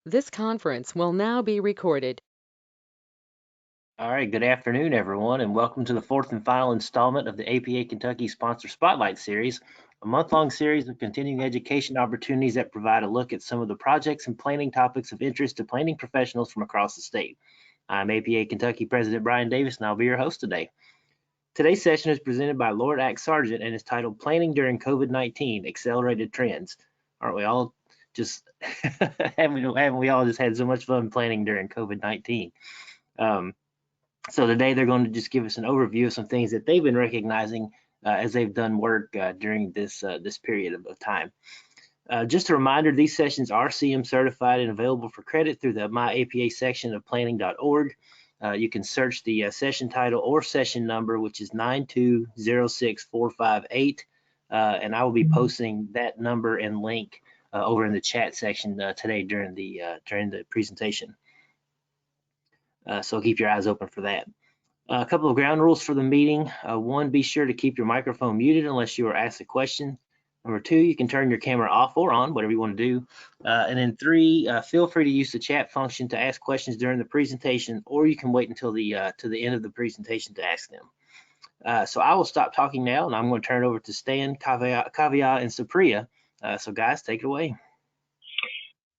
This conference will now be recorded. All right, good afternoon, everyone, and welcome to the fourth and final installment of the APA Kentucky Sponsor Spotlight Series, a month-long series of continuing education opportunities that provide a look at some of the projects and planning topics of interest to planning professionals from across the state. I'm APA Kentucky President Brian Davis, and I'll be your host today. Today's session is presented by Lord Aeck Sargent and is titled Planning During COVID-19, Accelerated Trends. Aren't we all just, haven't we all just had so much fun planning during COVID-19? So today they're going to just give us an overview of some things that they've been recognizing as they've done work during this period of time. Just a reminder, these sessions are CM certified and available for credit through the My APA section of planning.org. You can search the session title or session number, which is 9206458, and I will be posting that number and link over in the chat section today during the presentation. So keep your eyes open for that. A couple of ground rules for the meeting. One, be sure to keep your microphone muted unless you are asked a question. Number two, you can turn your camera off or on, whatever you want to do. And then three, feel free to use the chat function to ask questions during the presentation, or you can wait until the to the end of the presentation to ask them. So I will stop talking now, and I'm going to turn it over to Stan, Kaaviyaa, and Supriya. So guys, take it away.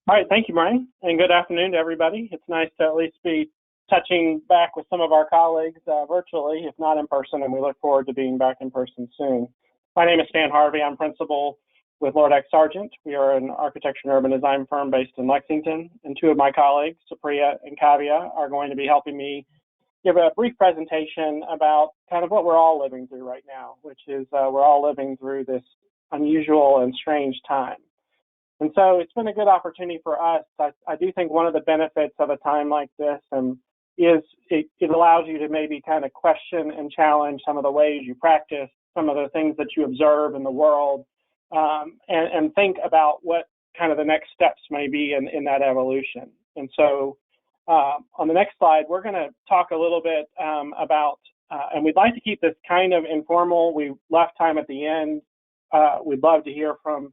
All right, thank you, Brian, and good afternoon to everybody. It's nice to at least be touching back with some of our colleagues virtually, if not in person, and we look forward to being back in person soon. My name is Stan Harvey. I'm principal with Lord Aeck Sargent. We are an architecture and urban design firm based in Lexington, and two of my colleagues, Supriya and Kaaviyaa, are going to be helping me give a brief presentation about kind of what we're all living through right now, which is we're all living through this unusual and strange time. And so it's been a good opportunity for us. I do think one of the benefits of a time like this is it allows you to maybe kind of question and challenge some of the ways you practice, some of the things that you observe in the world, and think about what kind of the next steps may be in that evolution. And so on the next slide, we're going to talk a little bit about, and we'd like to keep this kind of informal. We left time at the end. We'd love to hear from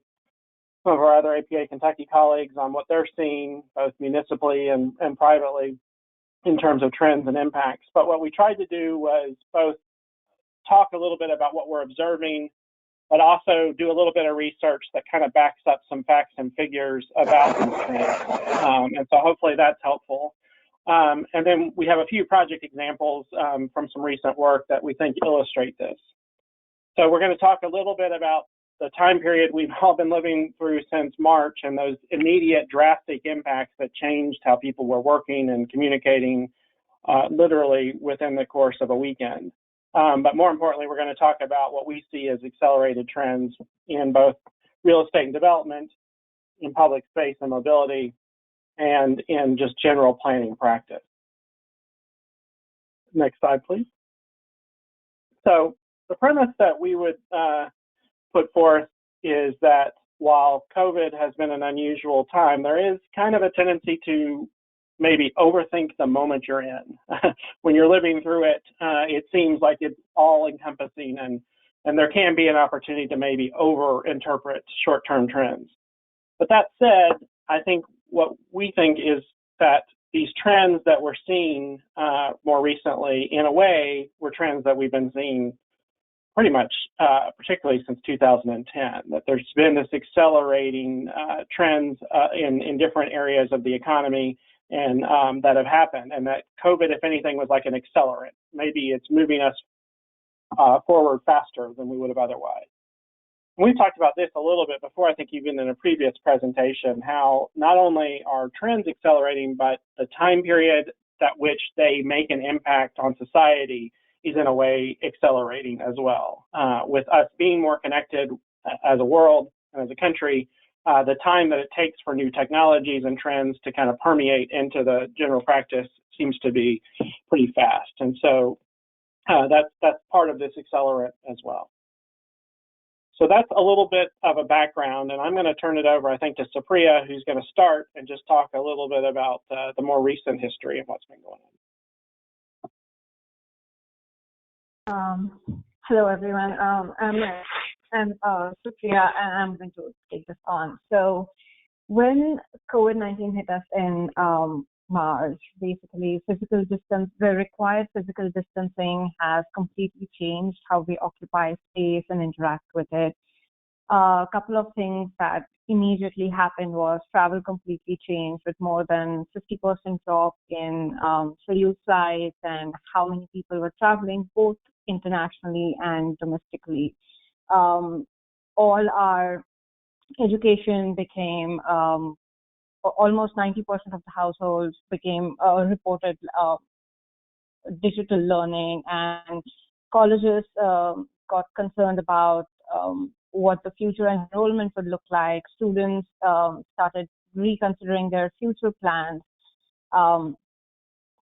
some of our other APA Kentucky colleagues on what they're seeing, both municipally and privately, in terms of trends and impacts. But what we tried to do was both talk a little bit about what we're observing, but also do a little bit of research that kind of backs up some facts and figures about these trends. And so hopefully that's helpful. And then we have a few project examples from some recent work that we think illustrate this. So we're going to talk a little bit about the time period we've all been living through since March and those immediate drastic impacts that changed how people were working and communicating literally within the course of a weekend. But more importantly, we're going to talk about what we see as accelerated trends in both real estate and development, in public space and mobility, and in just general planning practice. Next slide, please. So the premise that we would put forth is that while COVID has been an unusual time, there is kind of a tendency to maybe overthink the moment you're in. When you're living through it, it seems like it's all encompassing, and there can be an opportunity to maybe overinterpret short-term trends. But that said, I think what we think is that these trends that we're seeing more recently, in a way, were trends that we've been seeing pretty much, particularly since 2010, that there's been this accelerating trends in different areas of the economy and that have happened, and that COVID, if anything, was like an accelerant. Maybe it's moving us forward faster than we would have otherwise. And we've talked about this a little bit before, I think even in a previous presentation, how not only are trends accelerating, but the time period at which they make an impact on society is in a way accelerating as well. With us being more connected as a world and as a country, the time that it takes for new technologies and trends to kind of permeate into the general practice seems to be pretty fast. And so that's part of this accelerant as well. So that's a little bit of a background, and I'm going to turn it over, I think, to Supriya, who's going to start and just talk a little bit about the more recent history of what's been going on. Hello, everyone. I'm Supriya, and I'm going to take this on. So When COVID-19 hit us in March, basically the required physical distancing has completely changed how we occupy space and interact with it. A couple of things that immediately happened was travel completely changed, with more than 50% drop in scheduled flights and how many people were traveling, both internationally and domestically. All our education became almost 90% of the households became reported digital learning, and colleges got concerned about what the future enrollment would look like. Students started reconsidering their future plans.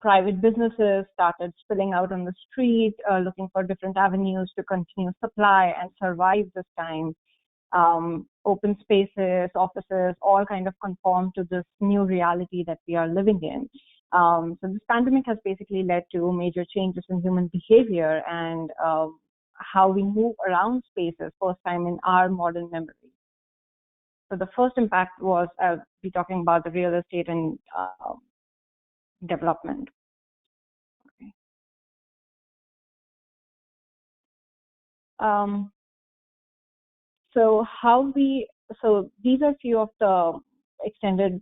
Private businesses started spilling out on the street, looking for different avenues to continue supply and survive this time. Open spaces, offices, all kind of conform to this new reality that we are living in. So this pandemic has basically led to major changes in human behavior and how we move around spaces, first time in our modern memory. So the first impact was, I'll be talking about the real estate and development. Okay. So these are few of the extended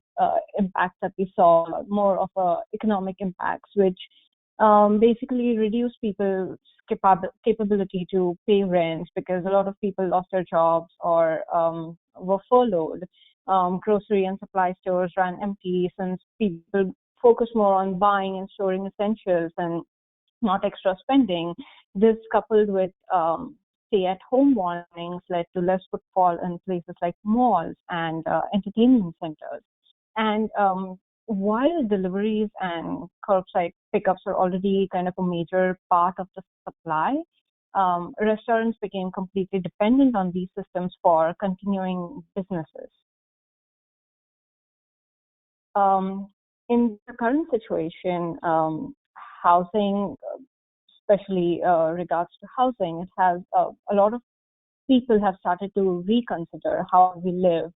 impacts that we saw, more of economic impacts, which basically reduce people's capability to pay rent because a lot of people lost their jobs or were furloughed. Grocery and supply stores ran empty since people focused more on buying and storing essentials and not extra spending. This, coupled with stay-at-home warnings, led to less footfall in places like malls and entertainment centers. And while deliveries and curbside pickups are already kind of a major part of the supply, restaurants became completely dependent on these systems for continuing businesses. In the current situation, housing, especially regards to housing, it has a lot of people have started to reconsider how we live.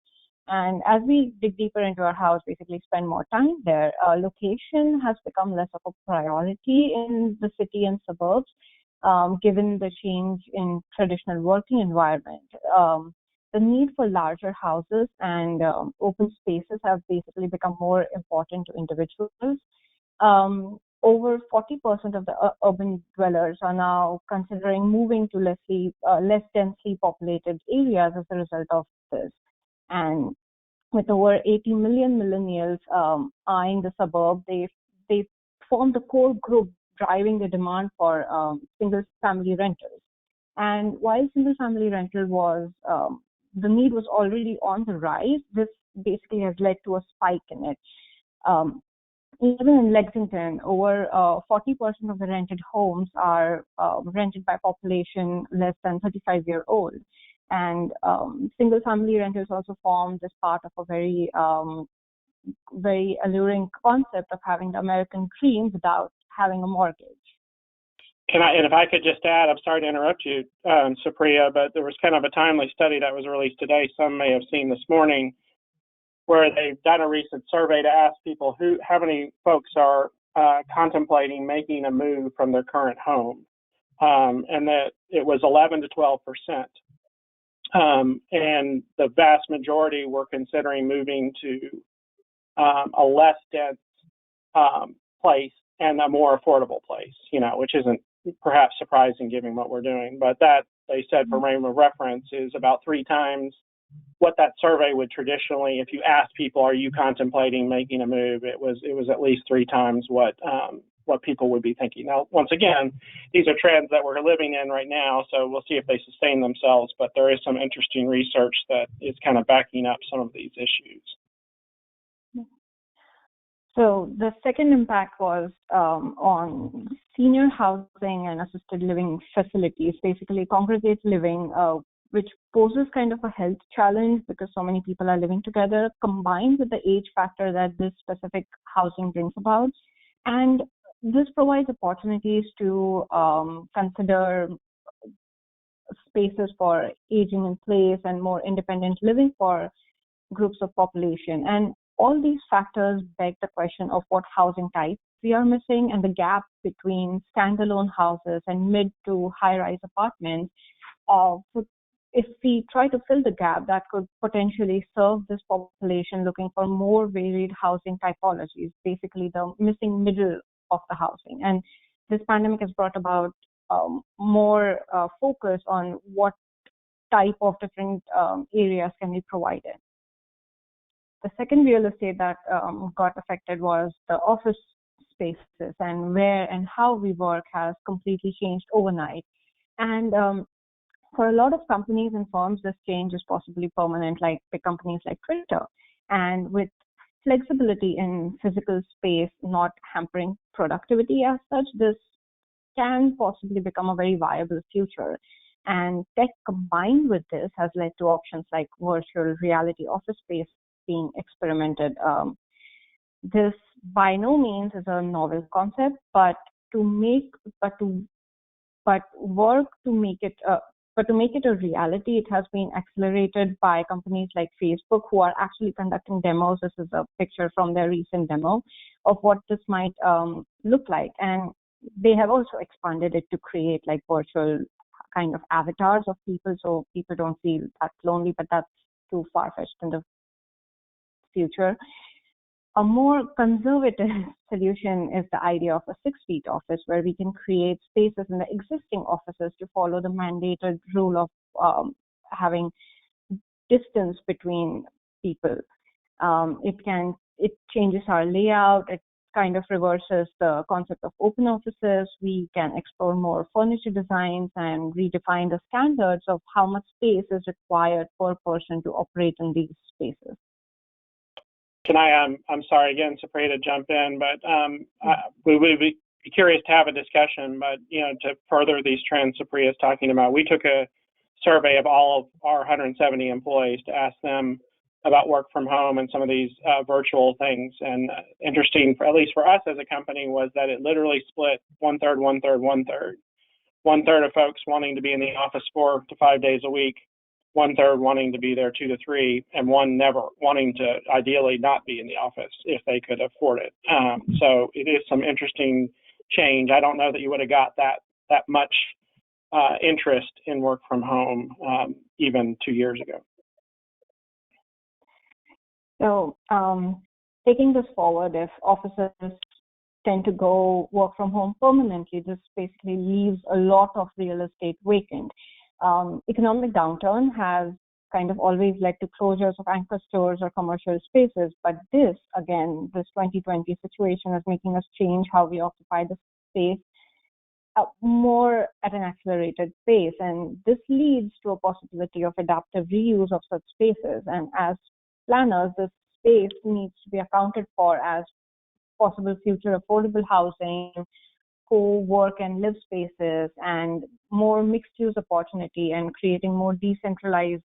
And as we dig deeper into our house, basically spend more time there, location has become less of a priority in the city and suburbs, given the change in traditional working environment. The need for larger houses and open spaces have basically become more important to individuals. Over 40% of the urban dwellers are now considering moving to less densely populated areas as a result of this. And with over 80 million millennials eyeing the suburb, they form the core group driving the demand for single-family rentals. And while single-family rental was, the need was already on the rise, this basically has led to a spike in it. Even in Lexington, over 40% of the rented homes are rented by population less than 35-year-old. And single-family rentals also form this part of a very, very alluring concept of having the American dream without having a mortgage. And if I could just add, I'm sorry to interrupt you, Supriya, but there was kind of a timely study that was released today, some may have seen this morning, where they've done a recent survey to ask people how many folks are contemplating making a move from their current home, and that it was 11 to 12%. And the vast majority were considering moving to a less dense place and a more affordable place, which isn't perhaps surprising given what we're doing. But that, they said, for frame of reference, is about 3 times what that survey would traditionally, if you asked people, are you contemplating making a move, it was at least 3 times what people would be thinking. Now, once again, these are trends that we're living in right now, so we'll see if they sustain themselves, but there is some interesting research that is kind of backing up some of these issues. So the second impact was on senior housing and assisted living facilities, basically congregate living, which poses kind of a health challenge because so many people are living together, combined with the age factor that this specific housing brings about. And this provides opportunities to consider spaces for aging in place and more independent living for groups of population. And all these factors beg the question of what housing type we are missing, and the gap between standalone houses and mid to high-rise apartments. If we try to fill the gap, that could potentially serve this population looking for more varied housing typologies, basically the missing middle of the housing. And this pandemic has brought about more focus on what type of different areas can be provided. The second real estate that got affected was the office spaces, and where and how we work has completely changed overnight. And for a lot of companies and firms, this change is possibly permanent, like big companies like Twitter. And with flexibility in physical space not hampering productivity as such, this can possibly become a very viable future. And tech combined with this has led to options like virtual reality office space being experimented. This by no means is a novel concept, but to make it a reality, it has been accelerated by companies like Facebook, who are actually conducting demos. This is a picture from their recent demo of what this might look like. And they have also expanded it to create like virtual kind of avatars of people, so people don't feel that lonely, but that's too far-fetched in the future. A more conservative solution is the idea of a 6-feet office, where we can create spaces in the existing offices to follow the mandated rule of having distance between people. It changes our layout. It kind of reverses the concept of open offices. We can explore more furniture designs and redefine the standards of how much space is required per person to operate in these spaces. Can I'm sorry again, Supriya, to jump in, but we would be curious to have a discussion, but, to further these trends Supriya is talking about, we took a survey of all of our 170 employees to ask them about work from home and some of these virtual things. And interesting, at least for us as a company, was that it literally split 1/3, 1/3, 1/3. 1/3 of folks wanting to be in the office 4 to 5 days a week, 1/3 wanting to be there 2 to 3, and one never wanting to ideally not be in the office if they could afford it. So it is some interesting change. I don't know that you would have got that much interest in work from home even 2 years ago. So taking this forward, if officers tend to go work from home permanently, this basically leaves a lot of real estate vacant. Economic downturn has kind of always led to closures of anchor stores or commercial spaces, but this 2020 situation is making us change how we occupy the space more at an accelerated pace, and this leads to a possibility of adaptive reuse of such spaces. And as planners, this space needs to be accounted for as possible future affordable housing, co-work and live spaces, and more mixed-use opportunity, and creating more decentralized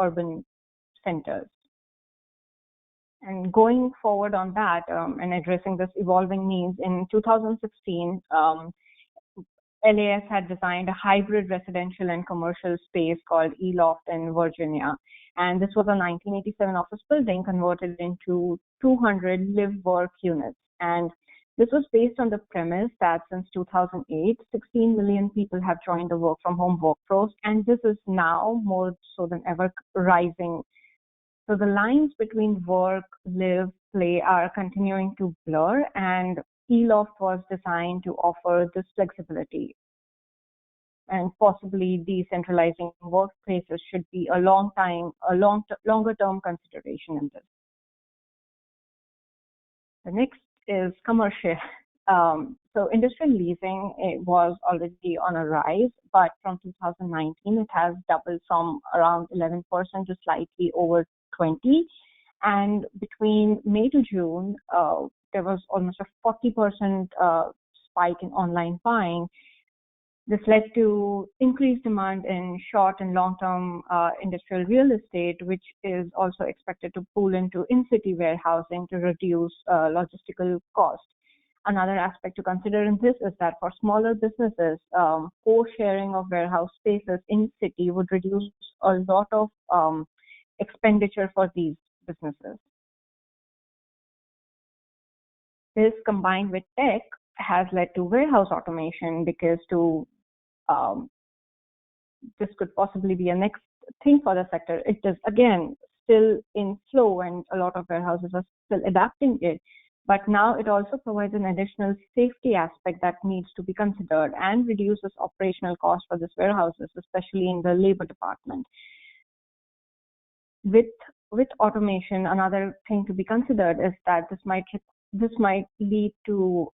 urban centers. And going forward on that and addressing this evolving needs, in 2016, LAS had designed a hybrid residential and commercial space called E-Loft in Virginia. And this was a 1987 office building converted into 200 live-work units. And this was based on the premise that since 2008, 16 million people have joined the work-from-home workforce, and this is now more so than ever rising. So the lines between work, live, play are continuing to blur, and E-Loft was designed to offer this flexibility. And possibly decentralizing workplaces should be a longer-term consideration in this. The next is commercial. So industrial leasing, it was already on a rise, but from 2019 it has doubled from around 11% to slightly over 20%. And between May to June, there was almost a 40% spike in online buying. This led to increased demand in short and long-term industrial real estate, which is also expected to pool into in-city warehousing to reduce logistical costs. Another aspect to consider in this is that for smaller businesses, co-sharing of warehouse spaces in city would reduce a lot of expenditure for these businesses. This, combined with tech, has led to warehouse automation, because this could possibly be a next thing for the sector. It is, again, still in flow, and a lot of warehouses are still adapting it. But now it also provides an additional safety aspect that needs to be considered and reduces operational costs for these warehouses, especially in the labor department. With automation, another thing to be considered is that this might lead to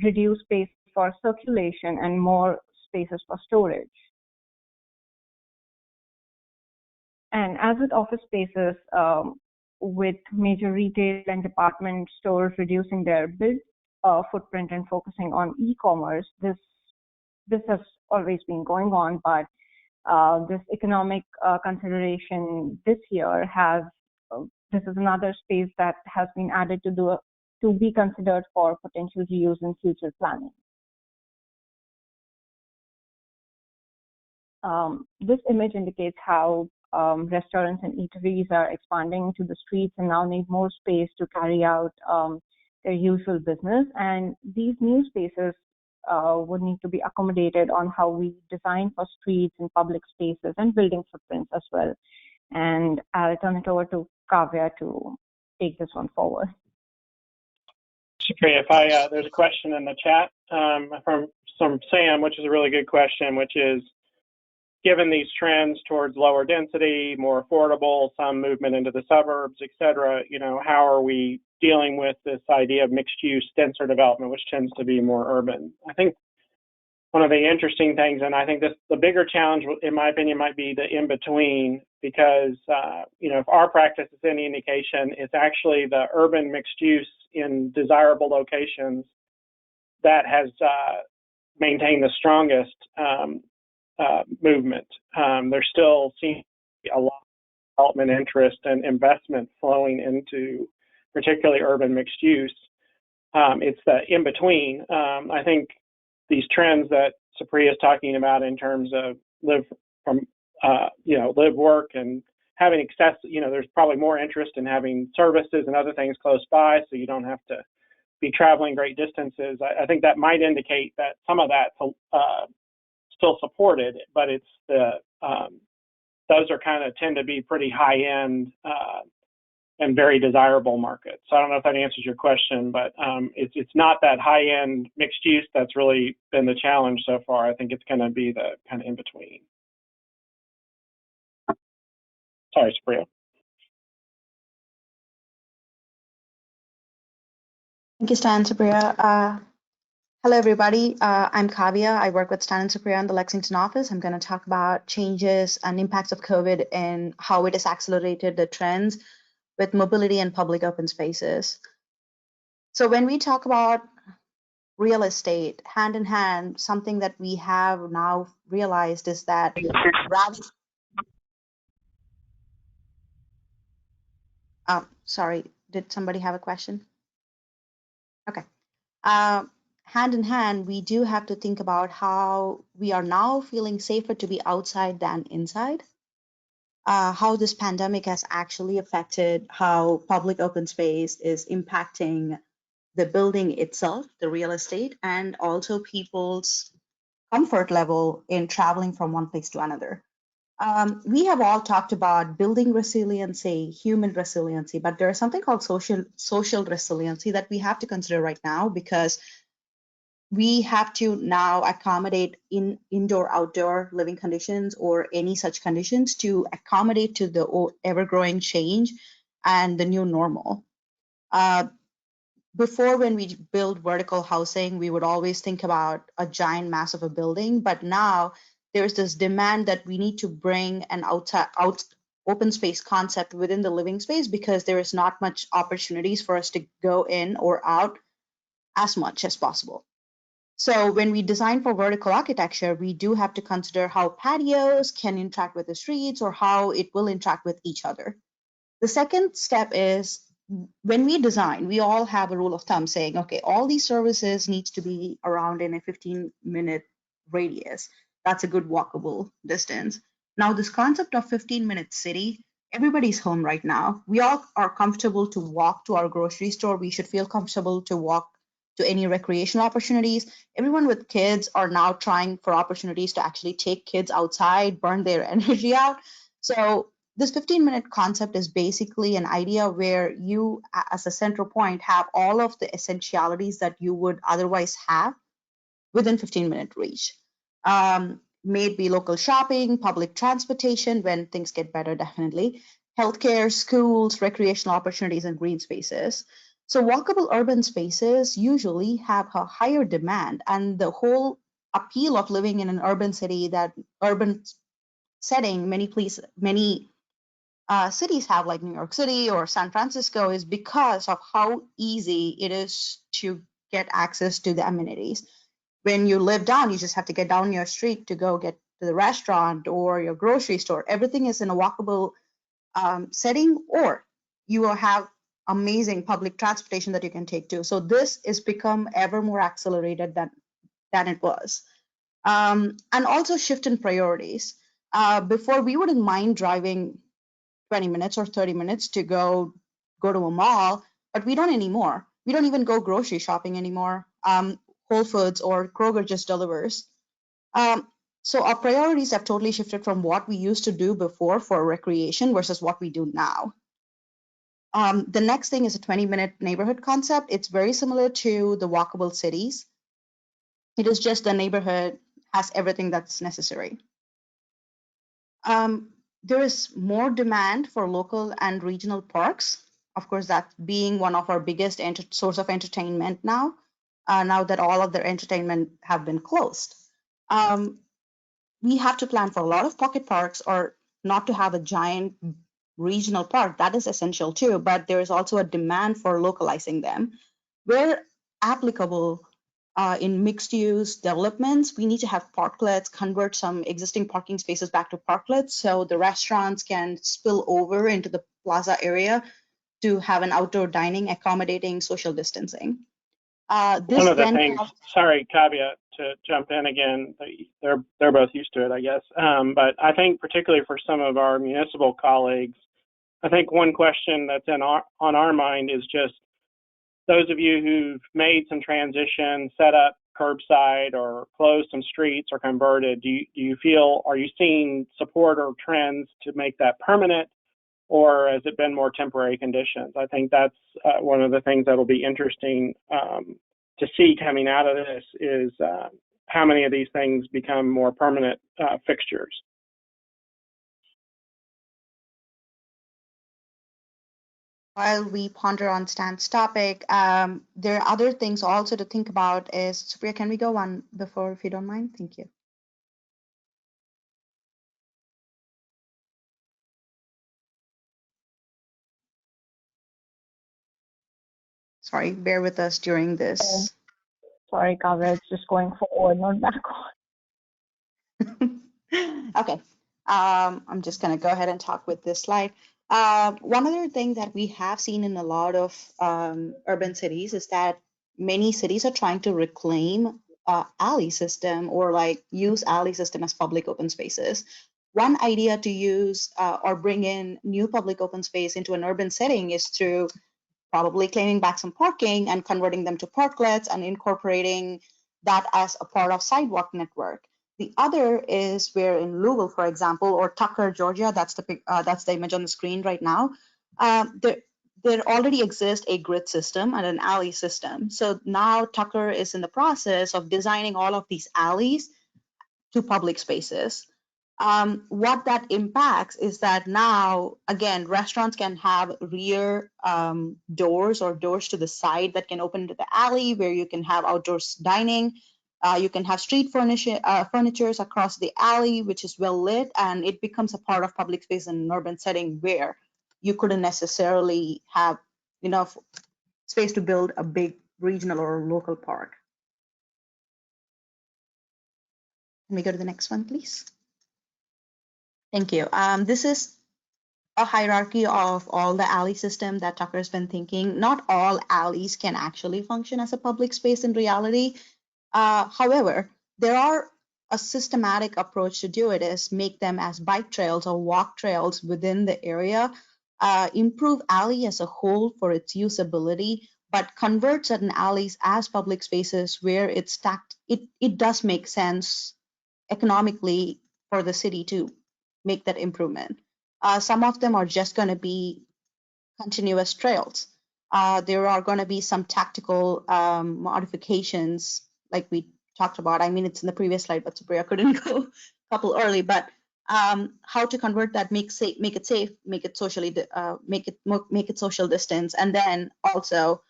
reduced space for circulation and more spaces for storage. And as with office spaces, with major retail and department stores reducing their build footprint and focusing on e-commerce, this has always been going on, but this economic consideration this year this is another space that has been added to be considered for potential reuse in future planning. This image indicates how restaurants and eateries are expanding to the streets and now need more space to carry out their usual business. And these new spaces would need to be accommodated on how we design for streets and public spaces and building footprints as well. And I'll turn it over to Kaaviyaa to take this one forward. Supriya, there's a question in the chat from Sam, which is a really good question, which is, given these trends towards lower density, more affordable, some movement into the suburbs, et cetera, how are we dealing with this idea of mixed use, denser development, which tends to be more urban? I think one of the interesting things, and I think the bigger challenge, in my opinion, might be the in-between, because, if our practice is any indication, it's actually the urban mixed use in desirable locations that has maintained the strongest movement. There still seems to be a lot of development interest and investment flowing into particularly urban mixed use. It's the in-between. I think these trends that Supriya is talking about in terms of live, work, and having access, there's probably more interest in having services and other things close by, so you don't have to be traveling great distances. I think that might indicate that some of that still supported, but it's those are tend to be pretty high end and very desirable markets. So I don't know if that answers your question, but it's not that high end mixed use that's really been the challenge so far. I think it's going to be the kind of in between. Sorry, Supriya. Thank you, Stan and Supriya. Hello, everybody. I'm Kaaviyaa. I work with Stan and Supriya in the Lexington office. I'm going to talk about changes and impacts of COVID and how it has accelerated the trends with mobility and public open spaces. So when we talk about real estate, hand in hand, something that we have now realized is that sorry, did somebody have a question? Okay. Hand in hand, we do have to think about how we are now feeling safer to be outside than inside. How this pandemic has actually affected how public open space is impacting the building itself, the real estate, and also people's comfort level in traveling from one place to another. We have all talked about building resiliency, human resiliency, but there's something called social resiliency that we have to consider right now, because we have to now accommodate in indoor-outdoor living conditions or any such conditions to accommodate to the ever-growing change and the new normal. Before, when we build vertical housing, we would always think about a giant mass of a building, but now there's this demand that we need to bring an open space concept within the living space, because there is not much opportunities for us to go in or out as much as possible. So when we design for vertical architecture, we do have to consider how patios can interact with the streets or how it will interact with each other. The second step is, when we design, we all have a rule of thumb saying, okay, all these services needs to be around in a 15-minute radius. That's a good walkable distance. Now, this concept of 15-minute city everybody's home right now. We all are comfortable to walk to our grocery store. We should feel comfortable to walk to any recreational opportunities. Everyone with kids are now trying for opportunities to actually take kids outside, burn their energy out. So this 15-minute concept is basically an idea where you, as a central point, have all of the essentialities that you would otherwise have within 15-minute reach. May it be local shopping, public transportation, when things get better, definitely, healthcare, schools, recreational opportunities, and green spaces. So walkable urban spaces usually have a higher demand, and the whole appeal of living in an urban city, that urban setting, many cities have, like New York City or San Francisco, is because of how easy it is to get access to the amenities. When you live down, you just have to get down your street to go get to the restaurant or your grocery store. Everything is in a walkable setting, or you will have amazing public transportation that you can take to. So this has become ever more accelerated than it was. And also shift in priorities. Before, we wouldn't mind driving 20 minutes or 30 minutes to go to a mall, but we don't anymore. We don't even go grocery shopping anymore. Whole Foods or Kroger just delivers. So our priorities have totally shifted from what we used to do before for recreation versus what we do now. The next thing is a 20-minute neighborhood concept. It's very similar to the walkable cities. It is just the neighborhood has everything that's necessary. There is more demand for local and regional parks. Of course, that being one of our biggest source of entertainment now. Now that all of their entertainment have been closed. We have to plan for a lot of pocket parks, or not to have a giant regional park. That is essential too, but there is also a demand for localizing them. Where applicable in mixed use developments, we need to have parklets, convert some existing parking spaces back to parklets so the restaurants can spill over into the plaza area to have an outdoor dining accommodating social distancing. One of the things, sorry, Kaaviyaa, to jump in again, they're both used to it, I guess. But I think particularly for some of our municipal colleagues, I think one question that's on our mind is just those of you who've made some transition, set up curbside or closed some streets or converted, are you seeing support or trends to make that permanent? Or has it been more temporary conditions? I think that's one of the things that'll be interesting to see coming out of this is how many of these things become more permanent fixtures. While we ponder on Stan's topic, there are other things also to think about. Supriya, can we go on before, if you don't mind? Thank you. Sorry, bear with us during this. Sorry, Kaaviyaa, it's just going forward, not backward. Okay, I'm just going to go ahead and talk with this slide. One other thing that we have seen in a lot of urban cities is that many cities are trying to reclaim alley system, or like use alley system as public open spaces. One idea to use or bring in new public open space into an urban setting is through probably claiming back some parking and converting them to parklets and incorporating that as a part of sidewalk network. The other is where in Louisville, for example, or Tucker, Georgia, that's the image on the screen right now. There already exists a grid system and an alley system. So now Tucker is in the process of designing all of these alleys to public spaces. What that impacts is that now, again, restaurants can have rear doors or doors to the side that can open to the alley, where you can have outdoor dining. You can have street furnitures across the alley, which is well lit, and it becomes a part of public space in an urban setting where you couldn't necessarily have enough space to build a big regional or local park. Can we go to the next one, please? Thank you. This is a hierarchy of all the alley system that Tucker's been thinking. Not all alleys can actually function as a public space in reality. However, there are a systematic approach to do it is make them as bike trails or walk trails within the area, improve alley as a whole for its usability, but convert certain alleys as public spaces where it's stacked. It does make sense economically for the city to make that improvement. Some of them are just going to be continuous trails. There are going to be some tactical modifications, like we talked about. I mean, it's in the previous slide, but Supriya couldn't go a couple early. But how to convert that, make it safe, make it socially, make it social distance, and then also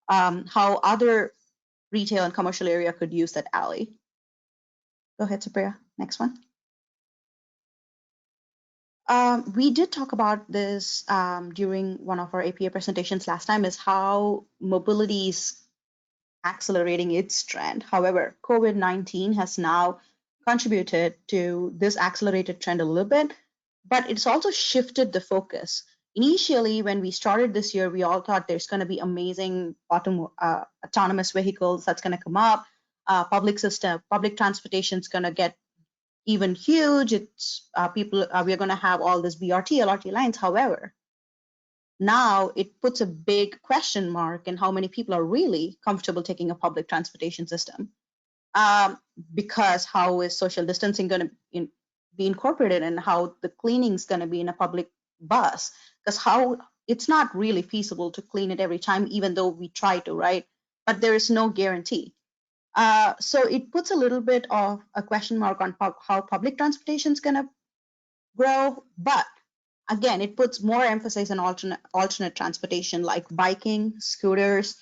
how other retail and commercial area could use that alley. Go ahead, Supriya. Next one. We did talk about this during one of our APA presentations last time, is how mobility is accelerating its trend. However, COVID-19 has now contributed to this accelerated trend a little bit, but it's also shifted the focus. Initially, when we started this year, we all thought there's going to be amazing autonomous vehicles that's going to come up. Public transportation is going to get even huge. It's we are going to have all this BRT, LRT lines. However, now it puts a big question mark in how many people are really comfortable taking a public transportation system, because how is social distancing going to be incorporated, and how the cleaning is going to be in a public bus, because how it's not really feasible to clean it every time, even though we try to, right? But there is no guarantee. So it puts a little bit of a question mark on how public transportation is going to grow. But again, it puts more emphasis on alternate transportation like biking, scooters,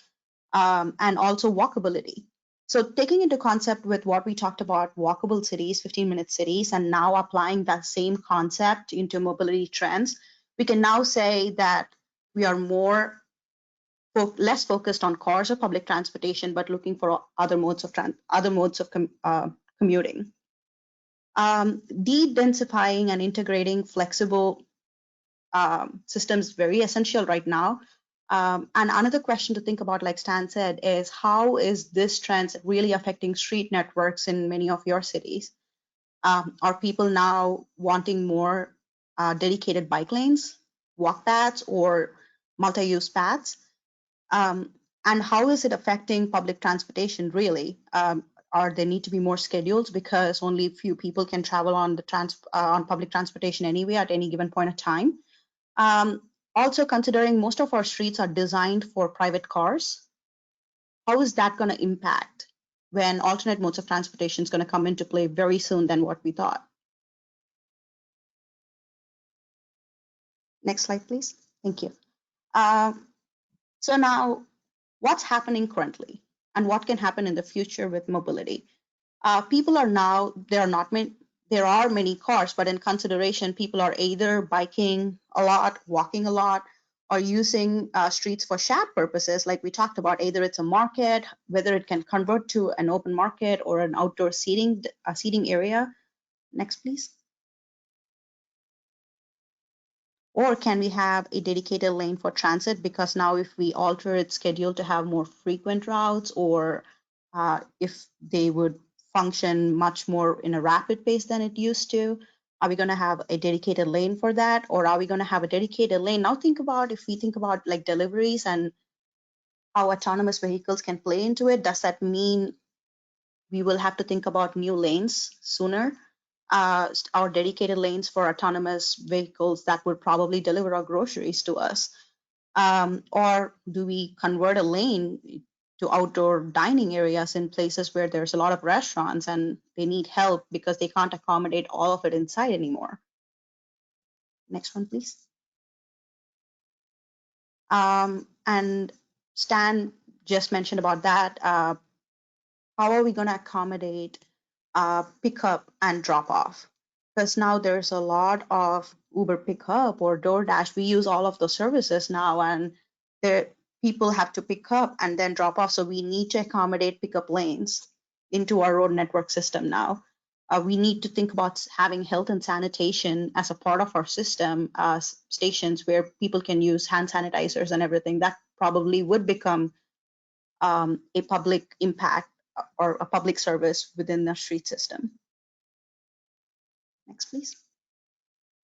and also walkability. So taking into concept with what we talked about, walkable cities, 15-minute cities, and now applying that same concept into mobility trends, we can now say that we are less focused on cars or public transportation, but looking for other modes of commuting. De-densifying and integrating flexible systems very essential right now. And another question to think about, like Stan said, is how is this trend really affecting street networks in many of your cities? Are people now wanting more dedicated bike lanes, walk paths, or multi-use paths? And how is it affecting public transportation really? Are there need to be more schedules because only few people can travel on on public transportation anyway at any given point of time? Also considering most of our streets are designed for private cars, how is that going to impact when alternate modes of transportation is going to come into play very soon than what we thought? Next slide, please. Thank you. So now, what's happening currently and what can happen in the future with mobility? People are now, there are many cars, but in consideration, people are either biking a lot, walking a lot, or using streets for shared purposes, like we talked about. Either it's a market, whether it can convert to an open market or an outdoor seating area. Next, please. Or can we have a dedicated lane for transit? Because now if we alter its schedule to have more frequent routes, or if they would function much more in a rapid pace than it used to, are we going to have a dedicated lane for that? Or are we going to have a dedicated lane? Now think about, if we think about like deliveries and how autonomous vehicles can play into it, does that mean we will have to think about new lanes sooner? Our dedicated lanes for autonomous vehicles that would probably deliver our groceries to us? Or do we convert a lane to outdoor dining areas in places where there's a lot of restaurants and they need help because they can't accommodate all of it inside anymore? Next one, please. And Stan just mentioned about that. How are we going to accommodate pickup and drop off? Because now there's a lot of Uber pickup or DoorDash. We use all of those services now, and people have to pick up and then drop off. So we need to accommodate pickup lanes into our road network system now. We need to think about having health and sanitation as a part of our system, stations where people can use hand sanitizers and everything. That probably would become a public impact or a public service within the street system. Next, please.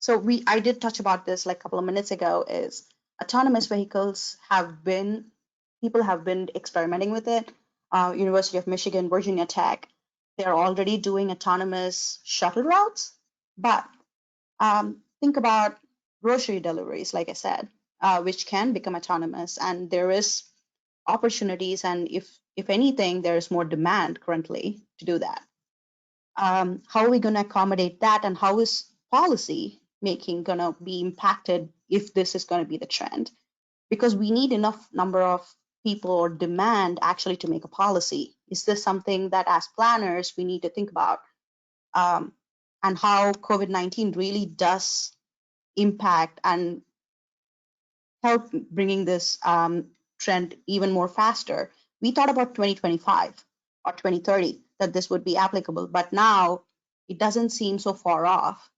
So I did touch about this like a couple of minutes ago, is autonomous vehicles people have been experimenting with it. University of Michigan, Virginia Tech, they're already doing autonomous shuttle routes. But think about grocery deliveries, like I said, which can become autonomous, and there is opportunities, and if anything, there is more demand currently to do that. How are we going to accommodate that, and how is policy making going to be impacted if this is going to be the trend? Because we need enough number of people or demand actually to make a policy. Is this something that as planners we need to think about? And how COVID-19 really does impact and help bringing this trend even more faster. We thought about 2025 or 2030 that this would be applicable, but now it doesn't seem so far off.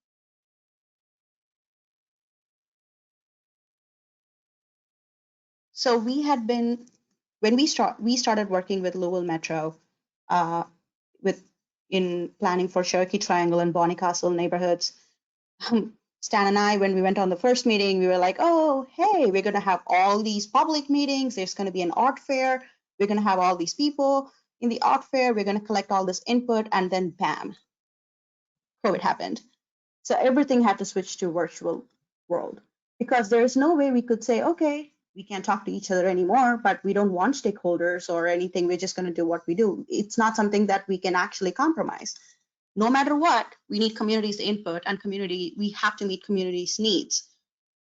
So we had been, when we started working with Louisville Metro, in planning for Cherokee Triangle and Bonnycastle neighborhoods. Stan and I, when we went on the first meeting, we were like, oh, hey, we're going to have all these public meetings. There's going to be an art fair. We're going to have all these people in the art fair. We're going to collect all this input, and then bam, COVID happened. So everything had to switch to virtual world, because there's no way we could say, okay, we can't talk to each other anymore, but we don't want stakeholders or anything. We're just going to do what we do. It's not something that we can actually compromise. No matter what, we need community's input, and we have to meet community's needs.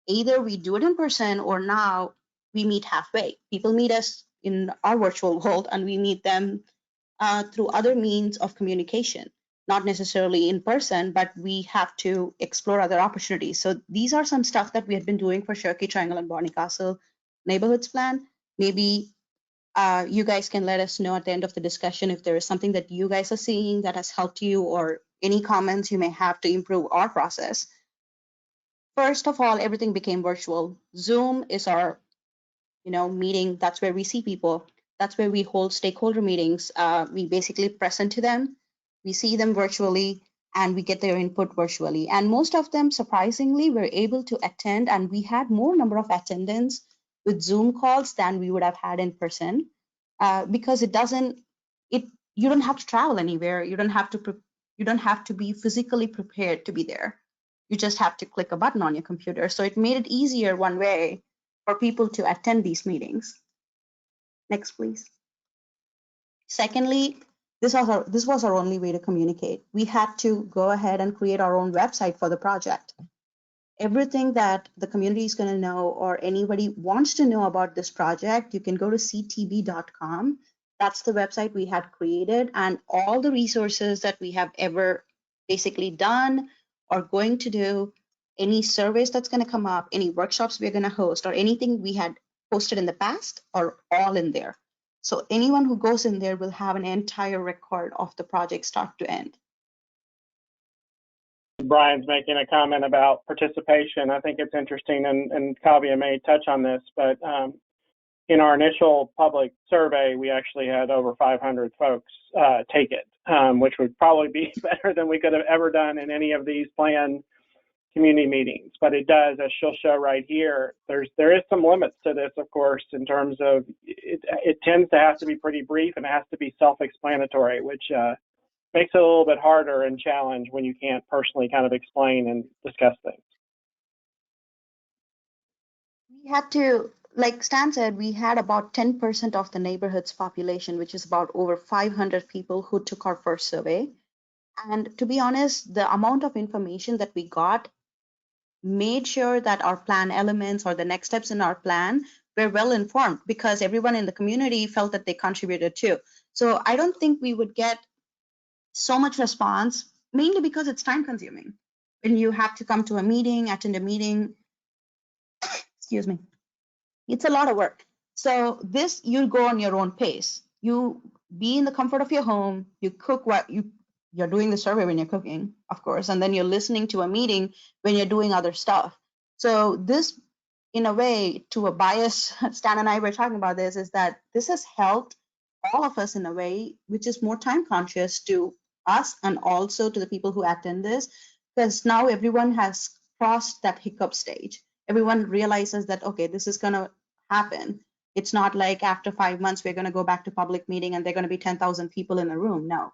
Either we do it in person, or now we meet halfway. People meet us in our virtual world, and we meet them through other means of communication, not necessarily in person, but we have to explore other opportunities. So these are some stuff that we have been doing for Cherokee Triangle and Bonnycastle neighborhoods plan. Maybe you guys can let us know at the end of the discussion if there is something that you guys are seeing that has helped you, or any comments you may have to improve our process. First of all, everything became virtual. Zoom is our meeting. That's where we see people. That's where we hold stakeholder meetings. We basically present to them. We see them virtually, and we get their input virtually. And most of them, surprisingly, were able to attend, and we had more number of attendance with Zoom calls than we would have had in person, because you don't have to travel anywhere. You don't have to be physically prepared to be there. You just have to click a button on your computer. So it made it easier one way for people to attend these meetings. Next, please. Secondly, this was our only way to communicate. We had to go ahead and create our own website for the project. Everything that the community is going to know, or anybody wants to know about this project, you can go to ctb.com. That's the website we had created, and all the resources that we have ever basically done or going to do, any surveys that's going to come up, any workshops we're going to host, or anything we had posted in the past are all in there. So anyone who goes in there will have an entire record of the project start to end. Brian's making a comment about participation. I think it's interesting, and Kaaviyaa may touch on this, but in our initial public survey, we actually had over 500 folks take it, which would probably be better than we could have ever done in any of these planned community meetings. But it does, as she'll show right here, there is some limits to this, of course, in terms of it tends to have to be pretty brief, and it has to be self-explanatory, which makes it a little bit harder and challenge when you can't personally kind of explain and discuss things. We had to, like Stan said, we had about 10% of the neighborhood's population, which is about over 500 people who took our first survey. And to be honest, the amount of information that we got made sure that our plan elements or the next steps in our plan were well informed, because everyone in the community felt that they contributed too. So I don't think we would get so much response, mainly because it's time consuming. When you have to come to a meeting, attend a meeting, excuse me, it's a lot of work. So this, you go on your own pace. You be in the comfort of your home, you cook what you're doing the survey when you're cooking, of course, and then you're listening to a meeting when you're doing other stuff. So this, in a way, to a bias, Stan and I were talking about this, is that this has helped all of us in a way which is more time conscious to us and also to the people who attend this, because now everyone has crossed that hiccup stage. Everyone realizes that, okay, this is going to happen. It's not like after 5 months, we're going to go back to public meeting and there are going to be 10,000 people in a room. No,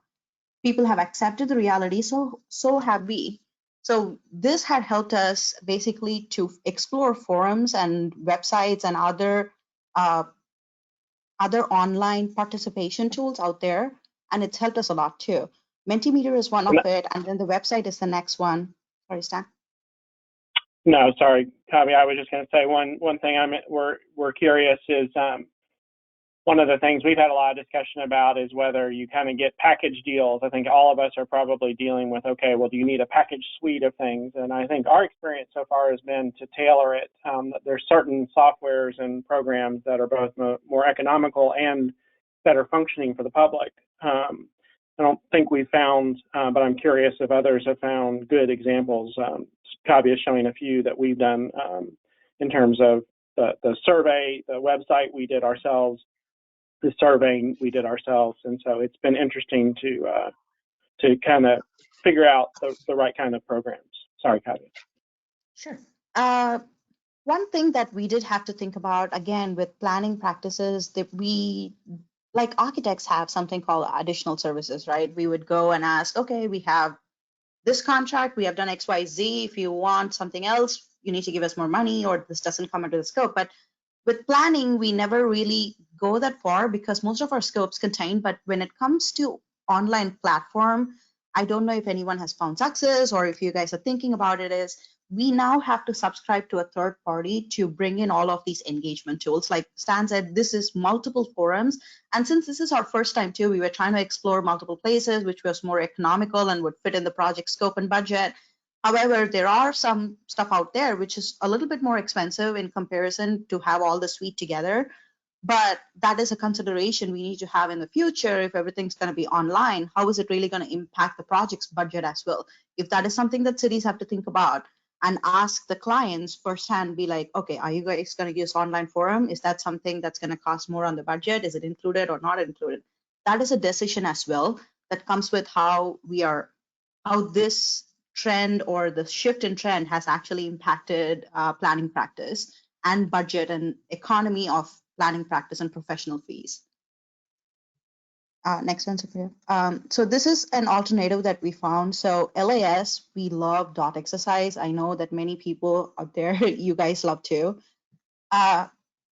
people have accepted the reality. So have we. So this had helped us basically to explore forums and websites and other online participation tools out there. And it's helped us a lot too. Mentimeter is one of it. And then the website is the next one. Sorry, Stan. No, sorry, Kaaviyaa. I was just going to say one thing. We're curious is one of the things we've had a lot of discussion about is whether you kind of get package deals. I think all of us are probably dealing with, okay, well, do you need a package suite of things? And I think our experience so far has been to tailor it. There's certain softwares and programs that are both more economical and better functioning for the public. I don't think we found, but I'm curious if others have found good examples. Kaaviyaa is showing a few that we've done in terms of the survey, the website we did ourselves, the surveying we did ourselves, and so it's been interesting to kind of figure out the right kind of programs. Sorry, Kaaviyaa. Sure. One thing that we did have to think about, again, with planning practices, that we, like architects, have something called additional services, right? We would go and ask, okay, we have this contract, we have done X, Y, Z. If you want something else, you need to give us more money, or this doesn't come under the scope. But with planning, we never really go that far because most of our scopes contain. But when it comes to online platform, I don't know if anyone has found success or if you guys are thinking about it, is we now have to subscribe to a third party to bring in all of these engagement tools. Like Stan said, this is multiple forums. And since this is our first time too, we were trying to explore multiple places, which was more economical and would fit in the project scope and budget. However, there are some stuff out there which is a little bit more expensive in comparison to have all the suite together. But that is a consideration we need to have in the future. If everything's going to be online, how is it really going to impact the project's budget as well? If that is something that cities have to think about and ask the clients firsthand, be like, okay, are you guys going to use online forum? Is that something that's going to cost more on the budget? Is it included or not included? That is a decision as well that comes with how this trend or the shift in trend has actually impacted planning practice and budget and economy of planning practice and professional fees. Next one, Supriya. So this is an alternative that we found. So LAS, we love dot exercise. I know that many people out there, you guys love too.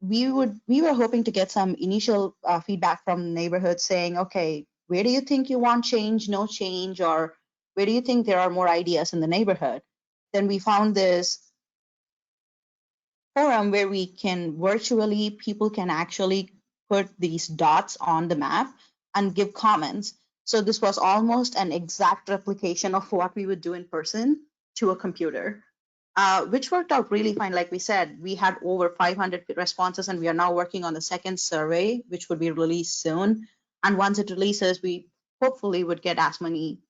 We were hoping to get some initial feedback from neighborhoods saying, okay, where do you think you want change, no change, or where do you think there are more ideas in the neighborhood? Then we found this forum where we can virtually, people can actually put these dots on the map and give comments. So this was almost an exact replication of what we would do in person to a computer, which worked out really fine. Like we said, we had over 500 responses, and we are now working on the second survey, which would be released soon. And once it releases, we hopefully would get as many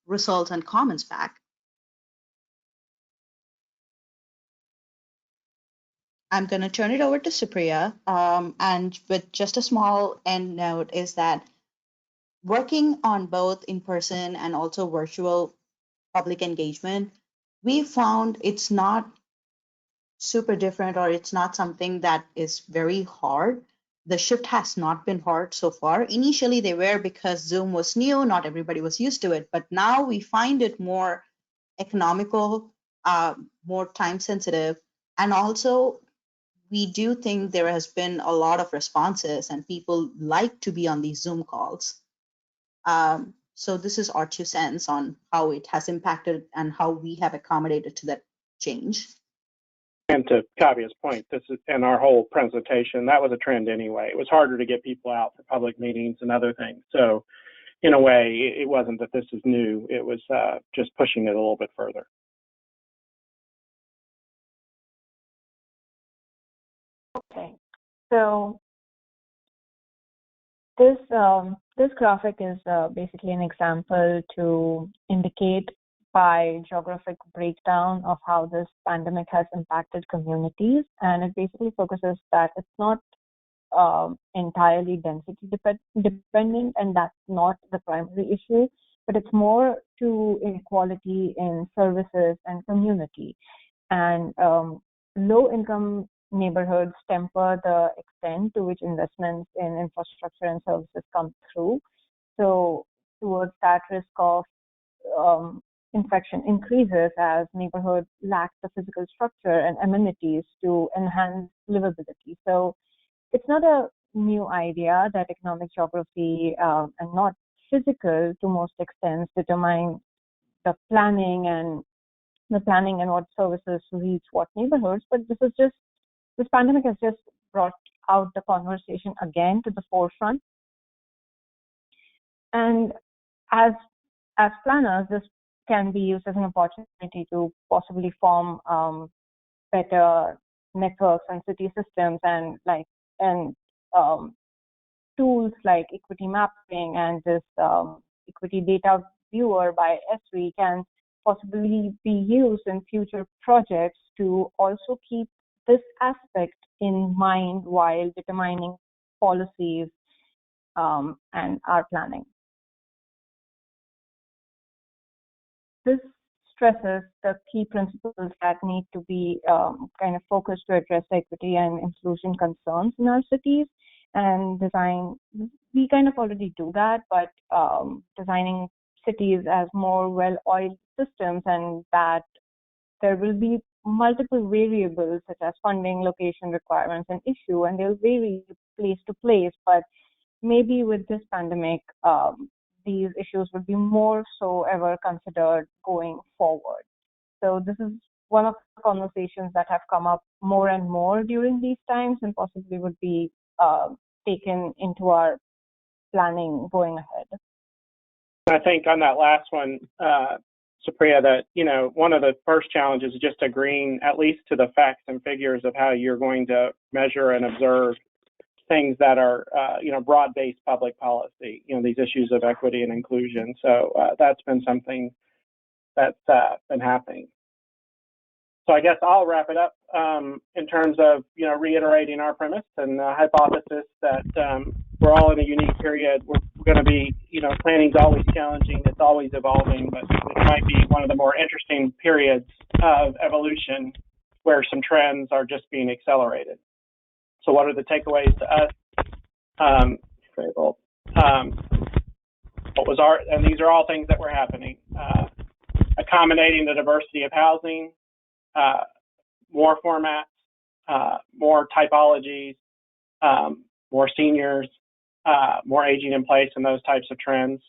results and comments back. I'm going to turn it over to Supriya. And with just a small end note is that working on both in-person and also virtual public engagement, we found it's not super different, or it's not something that is very hard. The shift has not been hard so far. Initially, they were because Zoom was new, not everybody was used to it. But now we find it more economical, more time sensitive, and also we do think there has been a lot of responses and people like to be on these Zoom calls. So this is our 2 cents on how it has impacted and how we have accommodated to that change. And to Kaaviya's point, this is in our whole presentation, that was a trend anyway. It was harder to get people out for public meetings and other things. So in a way, it wasn't that this is new. It was just pushing it a little bit further. Okay, so this graphic is basically an example to indicate by geographic breakdown of how this pandemic has impacted communities, and it basically focuses that it's not entirely density dependent, and that's not the primary issue. but it's more to inequality in services and community. And low-income neighborhoods temper the extent to which investments in infrastructure and services come through. So towards that, risk of infection increases as neighborhoods lack the physical structure and amenities to enhance livability. So it's not a new idea that economic geography and not physical to most extents determine the planning and what services reach what neighborhoods, but this pandemic has just brought out the conversation again to the forefront. And as planners, this can be used as an opportunity to possibly form better networks and city systems and tools like equity mapping and this equity data viewer by ESRI can possibly be used in future projects to also keep this aspect in mind while determining policies and our planning. This stresses the key principles that need to be kind of focused to address equity and inclusion concerns in our cities. And design, we kind of already do that, but designing cities as more well-oiled systems, and that there will be multiple variables such as funding, location requirements, and issue, and they'll vary place to place. But maybe with this pandemic, these issues will be more so ever considered going forward. So this is one of the conversations that have come up more and more during these times, and possibly would be taken into our planning going ahead. I think on that last one, Supriya, that one of the first challenges is just agreeing at least to the facts and figures of how you're going to measure and observe things that are broad-based public policy. These issues of equity and inclusion. So that's been something that's been happening. So I guess I'll wrap it up in terms of reiterating our premise and hypothesis that we're all in a unique period. We're going to be planning's always challenging. It's always evolving, but it might be one of the more interesting periods of evolution where some trends are just being accelerated. So what are the takeaways to us? And these are all things that were happening. Accommodating the diversity of housing, more formats, more typologies, more seniors, more aging in place, and those types of trends.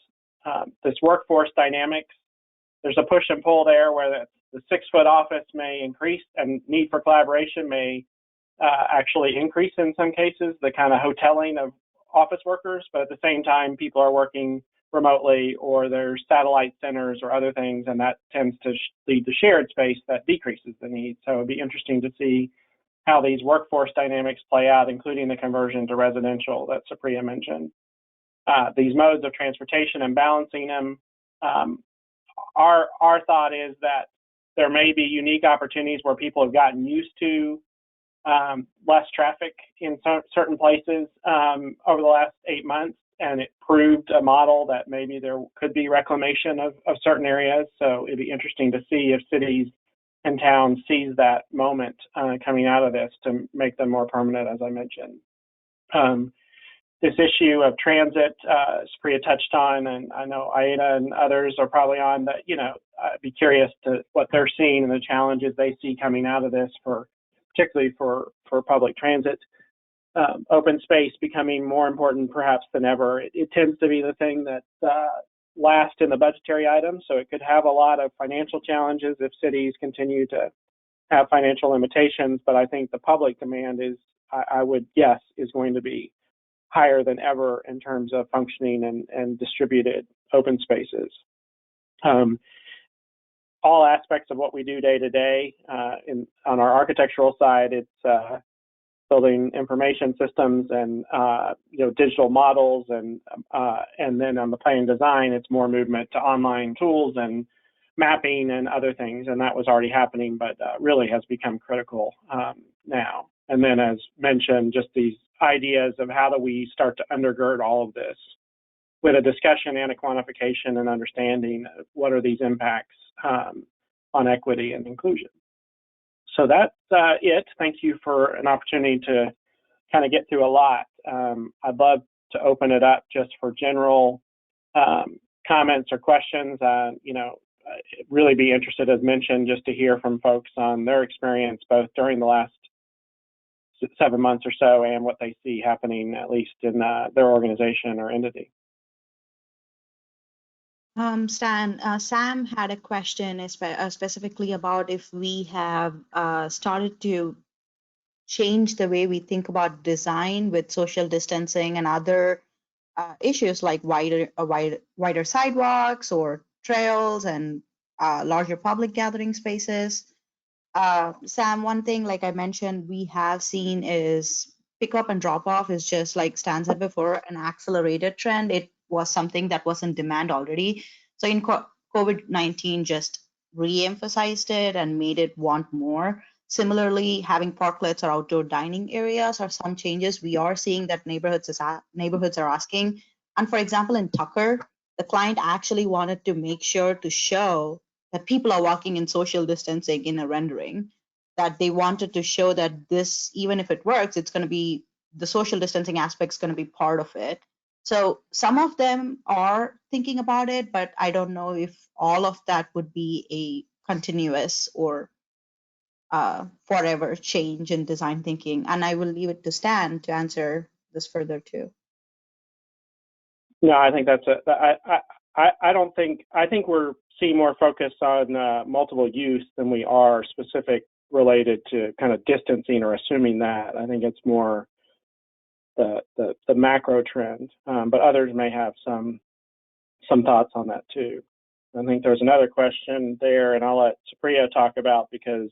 This workforce dynamics, there's a push and pull there where the 6-foot office may increase and need for collaboration may actually increase in some cases, the kind of hoteling of office workers, but at the same time, people are working remotely or there's satellite centers or other things, and that tends to lead to shared space that decreases the need. So it'd be interesting to see how these workforce dynamics play out, including the conversion to residential that Supriya mentioned. These modes of transportation and balancing them, our thought is that there may be unique opportunities where people have gotten used to less traffic in certain places over the last 8 months, and it proved a model that maybe there could be reclamation of certain areas. So it'd be interesting to see if cities and towns seize that moment coming out of this to make them more permanent, as I mentioned. This issue of transit, Supriya touched on, and I know Aida and others are probably on that, I'd be curious to what they're seeing and the challenges they see coming out of this, particularly for public transit. Open space becoming more important perhaps than ever. It tends to be the thing that last in the budgetary items, so it could have a lot of financial challenges if cities continue to have financial limitations, but I think the public demand is, I would guess, is going to be higher than ever in terms of functioning and distributed open spaces. All aspects of what we do day to day, on our architectural side, it's building information systems and digital models, and then on the planning design, it's more movement to online tools and mapping and other things, and that was already happening, but really has become critical now. And then, as mentioned, just these ideas of how do we start to undergird all of this. with a discussion and a quantification and understanding of what are these impacts on equity and inclusion. So that's it. Thank you for an opportunity to kind of get through a lot. I'd love to open it up just for general comments or questions. Really be interested, as mentioned, just to hear from folks on their experience both during the last 7 months or so and what they see happening, at least in their organization or entity. Stan, Sam had a question specifically about if we have started to change the way we think about design with social distancing and other issues like wider sidewalks or trails and larger public gathering spaces. Sam, one thing, like I mentioned, we have seen is pick up and drop off is just like Stan said before, an accelerated trend. It was something that was in demand already. So in COVID-19 just re-emphasized it and made it want more. Similarly, having parklets or outdoor dining areas are some changes we are seeing that neighborhoods are asking. And for example, in Tucker, the client actually wanted to make sure to show that people are walking in social distancing in a rendering, that they wanted to show that this, even if it works, it's going to be the social distancing aspect is going to be part of it. So some of them are thinking about it, but I don't know if all of that would be a continuous or forever change in design thinking. And I will leave it to Stan to answer this further too. No, I think that's I think we're seeing more focus on multiple use than we are specific related to kind of distancing or assuming that. I think it's more the macro trend, but others may have some thoughts on that too. I think there's another question there, and I'll let Supriya talk about because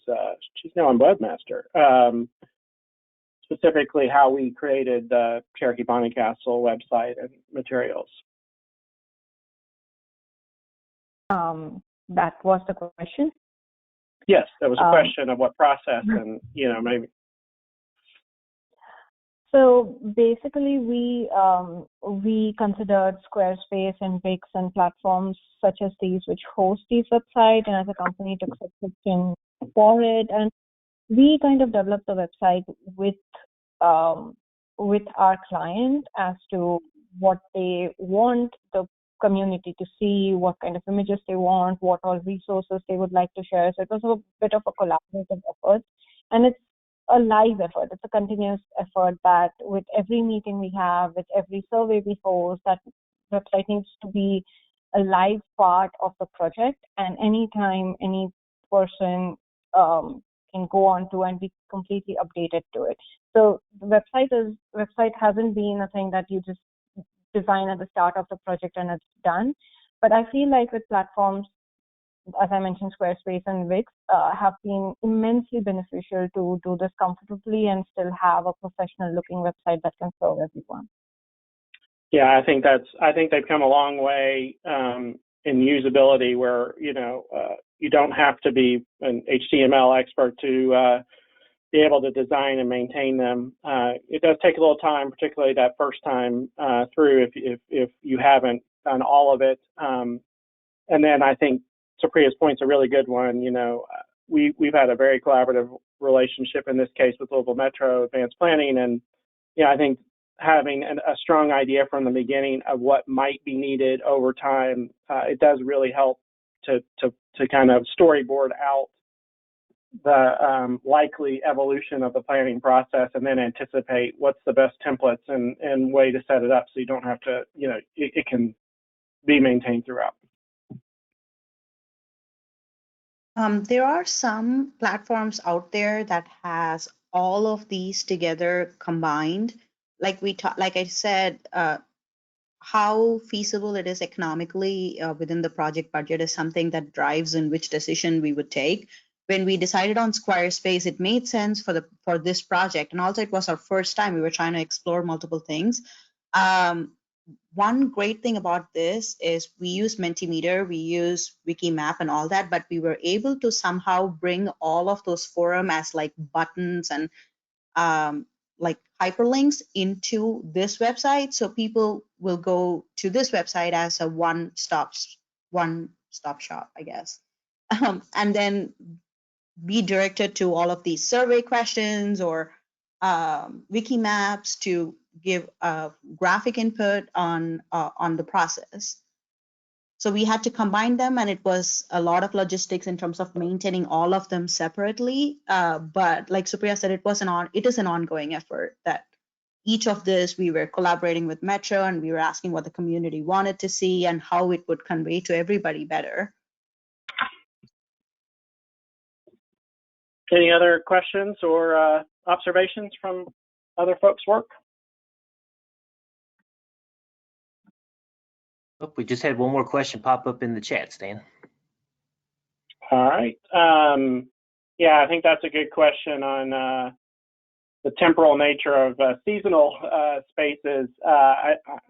she's now on Webmaster. Specifically how we created the Cherokee Bonnycastle website and materials. That was the question? Yes, that was a question of what process and, maybe. So basically, we considered Squarespace and Wix and platforms such as these which host these websites, and as a company took subscription for it, and we kind of developed the website with our client as to what they want the community to see, what kind of images they want, what all resources they would like to share. So it was a bit of a collaborative effort, and it's a live effort. It's a continuous effort that with every meeting we have, with every survey we host, that website needs to be a live part of the project, and anytime any person can go on to and be completely updated to it. So the website hasn't been a thing that you just design at the start of the project and it's done. But I feel like with platforms, as I mentioned, Squarespace and Wix have been immensely beneficial to do this comfortably and still have a professional looking website that can serve everyone. Yeah, I think they've come a long way in usability where, you don't have to be an HTML expert to be able to design and maintain them. It does take a little time, particularly that first time through if you haven't done all of it. And then I think Supriya's point's a really good one. We've had a very collaborative relationship in this case with Louisville Metro Advanced Planning, and I think having a strong idea from the beginning of what might be needed over time, it does really help to kind of storyboard out the likely evolution of the planning process and then anticipate what's the best templates and way to set it up so you don't have to, it can be maintained throughout. There are some platforms out there that has all of these together combined. Like I said, how feasible it is economically within the project budget is something that drives in which decision we would take. When we decided on Squarespace, it made sense for this project, and also it was our first time. We were trying to explore multiple things. One great thing about this is we use Mentimeter, we use Wikimap and all that, but we were able to somehow bring all of those forum as like buttons and like hyperlinks into this website, so people will go to this website as a one-stop shop, I guess, and then be directed to all of these survey questions or wiki maps to give graphic input on the process. So we had to combine them, and it was a lot of logistics in terms of maintaining all of them separately. But like Supriya said, it is an ongoing effort. That each of this, we were collaborating with Metro, and we were asking what the community wanted to see and how it would convey to everybody better. Any other questions or observations from other folks' work? Oh, we just had one more question pop up in the chat, Stan. All right. Yeah, I think that's a good question on the temporal nature of seasonal spaces.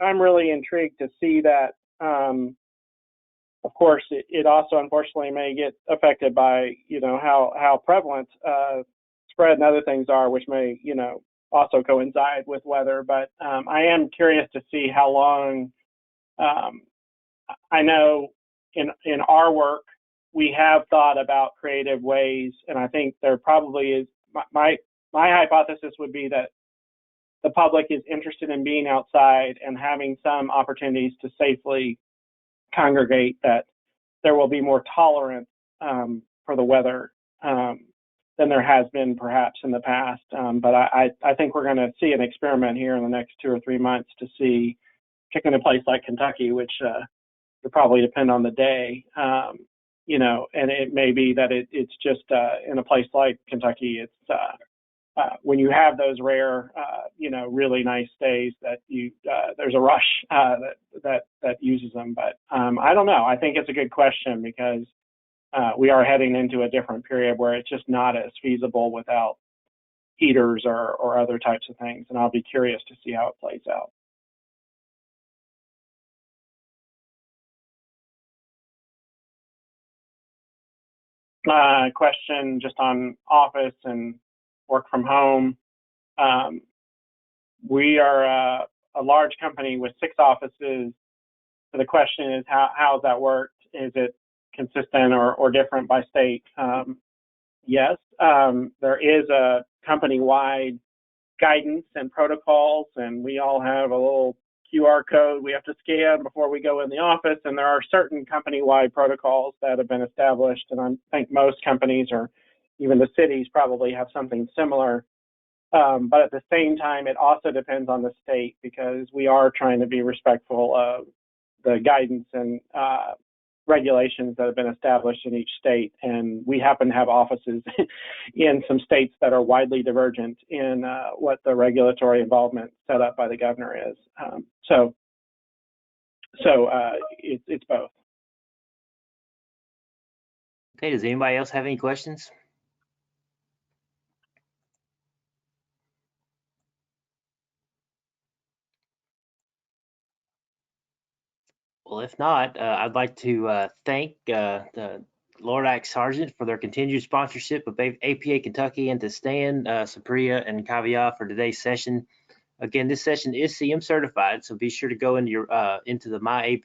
I'm really intrigued to see that. Of course, it also unfortunately may get affected by, you know, how prevalent spread and other things are, which may, you know, also coincide with weather. But I am curious to see how long. I know in our work we have thought about creative ways, and I think there probably is. My hypothesis would be that the public is interested in being outside and having some opportunities to safely congregate, that there will be more tolerance for the weather than there has been perhaps in the past. But I think we're going to see an experiment here in the next 2 or 3 months to see, particularly in a place like Kentucky, which would probably depend on the day, you know, and it may be that it's just in a place like Kentucky, it's when you have those rare, you know, really nice days that there's a rush that uses them. But I don't know. I think it's a good question because we are heading into a different period where it's just not as feasible without heaters or other types of things. And I'll be curious to see how it plays out. Question just on office and work from home. We are a large company with 6 offices. So the question is, how's that worked? Is it consistent or different by state? Yes, there is a company-wide guidance and protocols, and we all have a little QR code we have to scan before we go in the office, and there are certain company-wide protocols that have been established, and I think most companies or even the cities probably have something similar. But at the same time, it also depends on the state, because we are trying to be respectful of the guidance and regulations that have been established in each state. And we happen to have offices in some states that are widely divergent in what the regulatory involvement set up by the governor is. So it's both. Okay, does anybody else have any questions? Well, if not, I'd like to thank the Lord Aeck Sargent for their continued sponsorship of APA Kentucky, and to Stan, Supriya, and Kaaviyaa for today's session. Again, this session is CM certified, so be sure to go into your into the My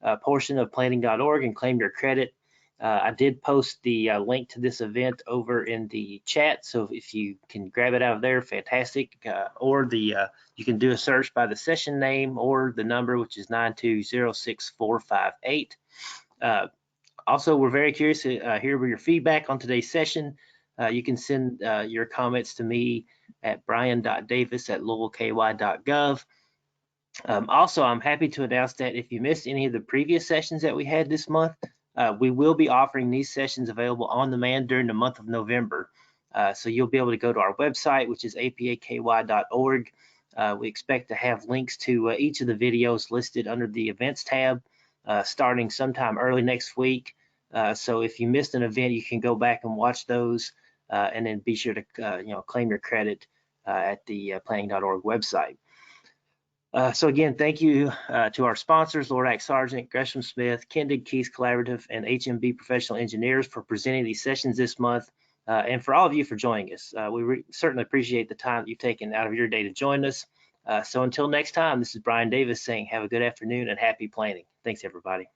APA portion of planning.org and claim your credit. I did post the link to this event over in the chat, so if you can grab it out of there, fantastic. Or you can do a search by the session name or the number, which is 9206458. Also, we're very curious to hear your feedback on today's session. You can send your comments to me at brian.davis@lowellky.gov. Also, I'm happy to announce that if you missed any of the previous sessions that we had this month, we will be offering these sessions available on demand during the month of November. So you'll be able to go to our website, which is apaky.org. We expect to have links to each of the videos listed under the events tab starting sometime early next week. So if you missed an event, you can go back and watch those, and then be sure to claim your credit at the planning.org website. So again, thank you to our sponsors, Lord Aeck Sargent, Gresham Smith, Kendig Keys Collaborative, and HMB Professional Engineers for presenting these sessions this month. and for all of you for joining us. We certainly appreciate the time that you've taken out of your day to join us. So until next time, this is Brian Davis saying have a good afternoon and happy planning. Thanks, everybody.